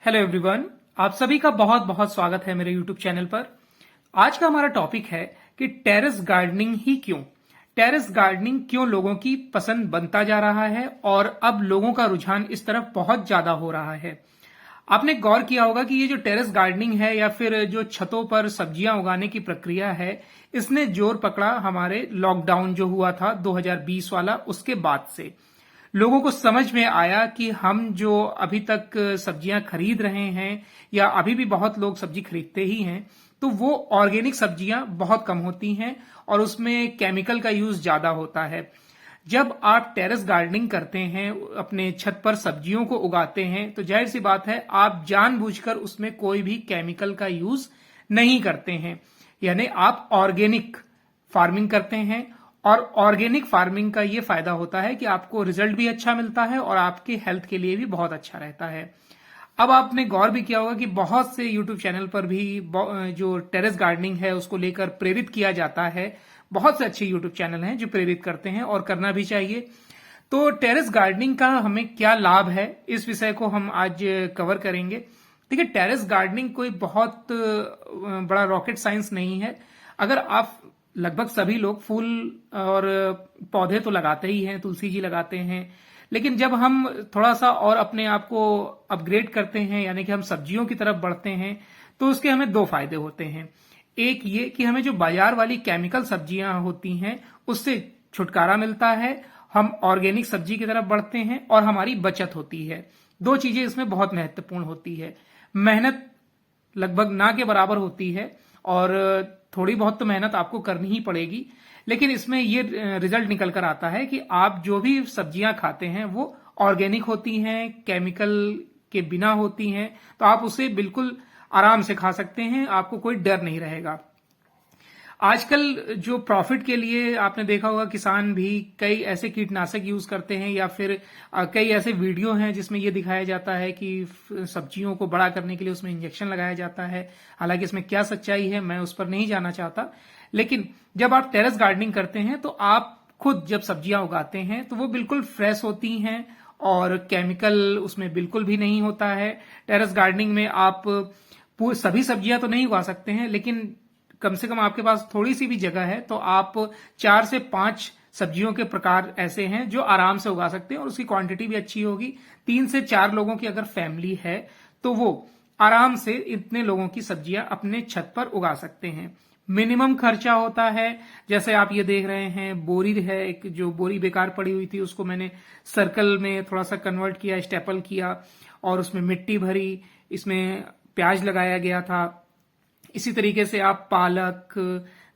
Hello everyone, आप सभी का बहुत बहुत स्वागत है मेरे यूट्यूब चैनल पर। आज का हमारा टॉपिक है कि टेरेस गार्डनिंग ही क्यों। टेरेस गार्डनिंग क्यों लोगों की पसंद बनता जा रहा है और अब लोगों का रुझान इस तरफ बहुत ज्यादा हो रहा है। आपने गौर किया होगा कि ये जो टेरेस गार्डनिंग है या फिर जो छतों पर सब्जियां उगाने की प्रक्रिया है, इसने जोर पकड़ा हमारे लॉकडाउन जो हुआ था 2020 वाला, उसके बाद से लोगों को समझ में आया कि हम जो अभी तक सब्जियां खरीद रहे हैं या अभी भी बहुत लोग सब्जी खरीदते ही हैं, तो वो ऑर्गेनिक सब्जियां बहुत कम होती हैं और उसमें केमिकल का यूज ज्यादा होता है। जब आप टेरेस गार्डनिंग करते हैं, अपने छत पर सब्जियों को उगाते हैं, तो जाहिर सी बात है आप जानबूझकर उसमें कोई भी केमिकल का यूज नहीं करते हैं, यानी आप ऑर्गेनिक फार्मिंग करते हैं। और ऑर्गेनिक फार्मिंग का ये फायदा होता है कि आपको रिजल्ट भी अच्छा मिलता है और आपके हेल्थ के लिए भी बहुत अच्छा रहता है। अब आपने गौर भी किया होगा कि बहुत से यूट्यूब चैनल पर भी जो टेरेस गार्डनिंग है उसको लेकर प्रेरित किया जाता है। बहुत से अच्छे यूट्यूब चैनल हैं जो प्रेरित करते हैं और करना भी चाहिए। तो टेरेस गार्डनिंग का हमें क्या लाभ है, इस विषय को हम आज कवर करेंगे। देखिए, टेरेस गार्डनिंग कोई बहुत बड़ा रॉकेट साइंस नहीं है। अगर आप लगभग सभी लोग फूल और पौधे तो लगाते ही हैं, तुलसी जी लगाते हैं, लेकिन जब हम थोड़ा सा और अपने आप को अपग्रेड करते हैं, यानी कि हम सब्जियों की तरफ बढ़ते हैं, तो उसके हमें दो फायदे होते हैं। एक ये कि हमें जो बाजार वाली केमिकल सब्जियां होती हैं उससे छुटकारा मिलता है, हम ऑर्गेनिक सब्जी की तरफ बढ़ते हैं और हमारी बचत होती है। दो चीजें इसमें बहुत महत्वपूर्ण होती है। मेहनत लगभग ना के बराबर होती है और थोड़ी बहुत तो मेहनत आपको करनी ही पड़ेगी, लेकिन इसमें ये रिजल्ट निकल कर आता है कि आप जो भी सब्जियां खाते हैं वो ऑर्गेनिक होती हैं, केमिकल के बिना होती हैं, तो आप उसे बिल्कुल आराम से खा सकते हैं, आपको कोई डर नहीं रहेगा। आजकल जो प्रॉफिट के लिए आपने देखा होगा, किसान भी कई ऐसे कीटनाशक यूज करते हैं या फिर कई ऐसे वीडियो हैं जिसमें यह दिखाया जाता है कि सब्जियों को बड़ा करने के लिए उसमें इंजेक्शन लगाया जाता है। हालांकि इसमें क्या सच्चाई है मैं उस पर नहीं जाना चाहता, लेकिन जब आप टेरेस गार्डनिंग करते हैं तो आप खुद जब सब्जियां उगाते हैं तो वो बिल्कुल फ्रेश होती हैं और केमिकल उसमें बिल्कुल भी नहीं होता है। टेरेस गार्डनिंग में आप सभी सब्जियां तो नहीं उगा सकते हैं, लेकिन कम से कम आपके पास थोड़ी सी भी जगह है तो आप 4 से 5 सब्जियों के प्रकार ऐसे हैं जो आराम से उगा सकते हैं और उसकी क्वांटिटी भी अच्छी होगी। 3 से 4 लोगों की अगर फैमिली है तो वो आराम से इतने लोगों की सब्जियां अपने छत पर उगा सकते हैं। मिनिमम खर्चा होता है। जैसे आप ये देख रहे हैं, बोरी है, एक जो बोरी बेकार पड़ी हुई थी उसको मैंने सर्कल में थोड़ा सा कन्वर्ट किया, स्टेपल किया और उसमें मिट्टी भरी, इसमें प्याज लगाया गया था। इसी तरीके से आप पालक,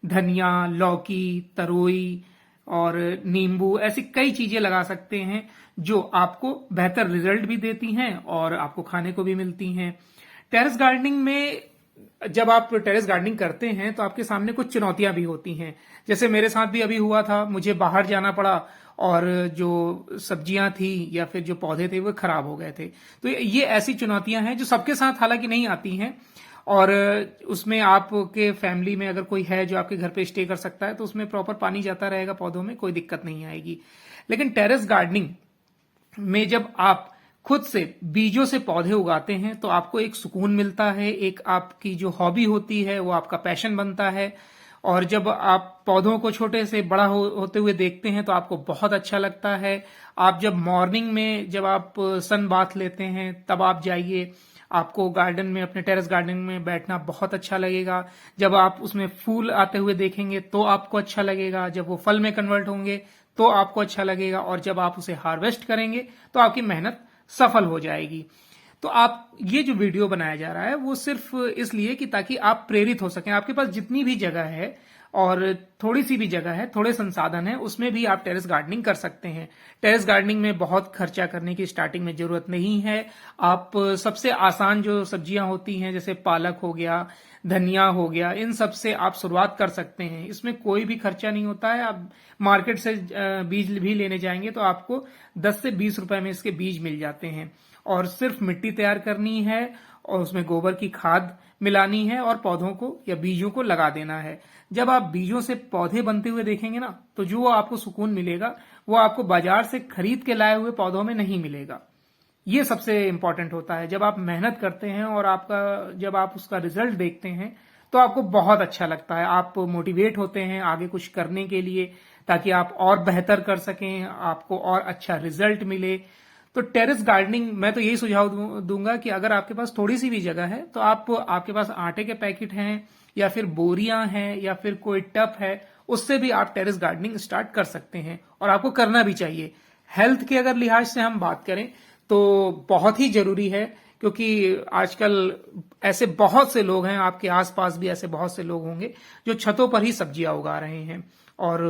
धनिया, लौकी, तरोई और नींबू, ऐसी कई चीजें लगा सकते हैं जो आपको बेहतर रिजल्ट भी देती हैं और आपको खाने को भी मिलती हैं। टेरेस गार्डनिंग में जब आप टेरेस गार्डनिंग करते हैं तो आपके सामने कुछ चुनौतियां भी होती हैं। जैसे मेरे साथ भी अभी हुआ था, मुझे बाहर जाना पड़ा और जो सब्जियां थी या फिर जो पौधे थे वो खराब हो गए थे। तो ये ऐसी चुनौतियां हैं जो सबके साथ हालांकि नहीं आती हैं, और उसमें आपके फैमिली में अगर कोई है जो आपके घर पे स्टे कर सकता है तो उसमें प्रॉपर पानी जाता रहेगा पौधों में, कोई दिक्कत नहीं आएगी। लेकिन टेरेस गार्डनिंग में जब आप खुद से बीजों से पौधे उगाते हैं तो आपको एक सुकून मिलता है, एक आपकी जो हॉबी होती है वो आपका पैशन बनता है। और जब आप पौधों को छोटे से बड़ा होते हुए देखते हैं तो आपको बहुत अच्छा लगता है। आप जब मॉर्निंग में जब आप सन बाथ लेते हैं तब आप जाइए, आपको गार्डन में, अपने टेरेस गार्डन में बैठना बहुत अच्छा लगेगा। जब आप उसमें फूल आते हुए देखेंगे तो आपको अच्छा लगेगा, जब वो फल में कन्वर्ट होंगे तो आपको अच्छा लगेगा, और जब आप उसे हार्वेस्ट करेंगे तो आपकी मेहनत सफल हो जाएगी। तो आप ये जो वीडियो बनाया जा रहा है वो सिर्फ इसलिए कि ताकि आप प्रेरित हो सकें। आपके पास जितनी भी जगह है और थोड़ी सी भी जगह है, थोड़े संसाधन है, उसमें भी आप टेरेस गार्डनिंग कर सकते हैं। टेरेस गार्डनिंग में बहुत खर्चा करने की स्टार्टिंग में जरूरत नहीं है। आप सबसे आसान जो सब्जियां होती हैं जैसे पालक हो गया, धनिया हो गया, इन सब से आप शुरुआत कर सकते हैं। इसमें कोई भी खर्चा नहीं होता है। आप मार्केट से बीज भी लेने जाएंगे तो आपको 10 से 20 रुपए में इसके बीज मिल जाते हैं, और सिर्फ मिट्टी तैयार करनी है और उसमें गोबर की खाद मिलानी है और पौधों को या बीजों को लगा देना है। जब आप बीजों से पौधे बनते हुए देखेंगे ना, तो जो आपको सुकून मिलेगा वो आपको बाजार से खरीद के लाए हुए पौधों में नहीं मिलेगा। ये सबसे इंपॉर्टेंट होता है। जब आप मेहनत करते हैं और जब आप उसका रिजल्ट देखते हैं तो आपको बहुत अच्छा लगता है, आप मोटिवेट होते हैं आगे कुछ करने के लिए, ताकि आप और बेहतर कर सकें, आपको और अच्छा रिजल्ट मिले। तो टेरेस गार्डनिंग मैं तो यही सुझाव दूंगा कि अगर आपके पास थोड़ी सी भी जगह है तो आपके पास आटे के पैकेट हैं या फिर बोरियां हैं या फिर कोई टब है, उससे भी आप टेरेस गार्डनिंग स्टार्ट कर सकते हैं और आपको करना भी चाहिए। हेल्थ के अगर लिहाज से हम बात करें तो बहुत ही जरूरी है, क्योंकि आजकल ऐसे बहुत से लोग हैं, आपके आसपास भी ऐसे बहुत से लोग होंगे जो छतों पर ही सब्जियां उगा रहे हैं और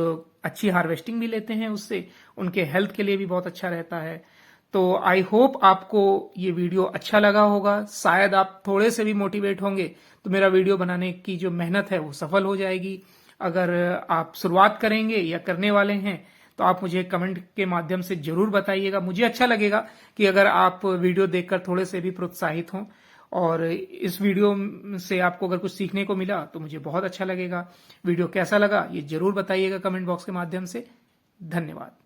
अच्छी हार्वेस्टिंग भी लेते हैं उससे, उनके हेल्थ के लिए भी बहुत अच्छा रहता है। तो आई होप आपको ये वीडियो अच्छा लगा होगा, शायद आप थोड़े से भी मोटिवेट होंगे तो मेरा वीडियो बनाने की जो मेहनत है वो सफल हो जाएगी। अगर आप शुरुआत करेंगे या करने वाले हैं तो आप मुझे कमेंट के माध्यम से जरूर बताइएगा। मुझे अच्छा लगेगा कि अगर आप वीडियो देखकर थोड़े से भी प्रोत्साहित हों, और इस वीडियो से आपको अगर कुछ सीखने को मिला तो मुझे बहुत अच्छा लगेगा। वीडियो कैसा लगा ये जरूर बताइएगा कमेंट बॉक्स के माध्यम से। धन्यवाद।